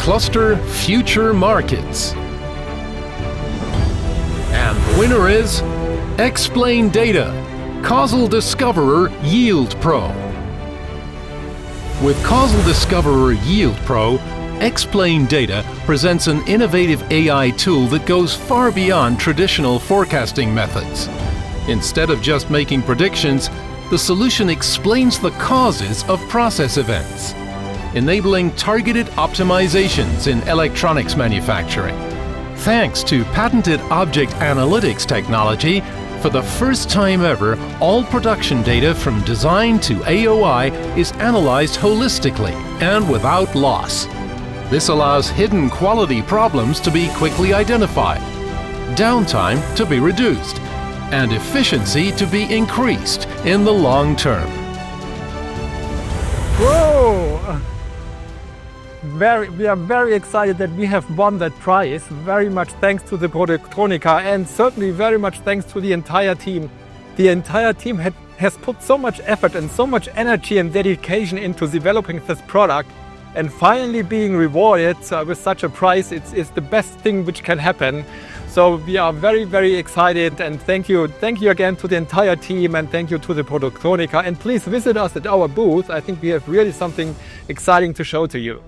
cluster future markets. And the winner is Xplain Data, CausalDiscover YieldPro. With CausalDiscover YieldPro, Xplain Data presents an innovative AI tool that goes far beyond traditional forecasting methods. Instead of just making predictions, the solution explains the causes of process events, enabling targeted optimizations in electronics manufacturing. Thanks to patented object analytics technology, for the first time ever, all production data from design to AOI is analyzed holistically and without loss. This allows hidden quality problems to be quickly identified, downtime to be reduced, and efficiency to be increased in the long term. Whoa! We are very excited that we have won that prize. Very much thanks to the Productronica, and certainly very much thanks to the entire team. The entire team has put so much effort and so much energy and dedication into developing this product, and finally being rewarded with such a prize, it's the best thing which can happen. So we are very, very excited, and thank you again to the entire team, and thank you to the Productronica. And please visit us at our booth. I think we have really something exciting to show to you.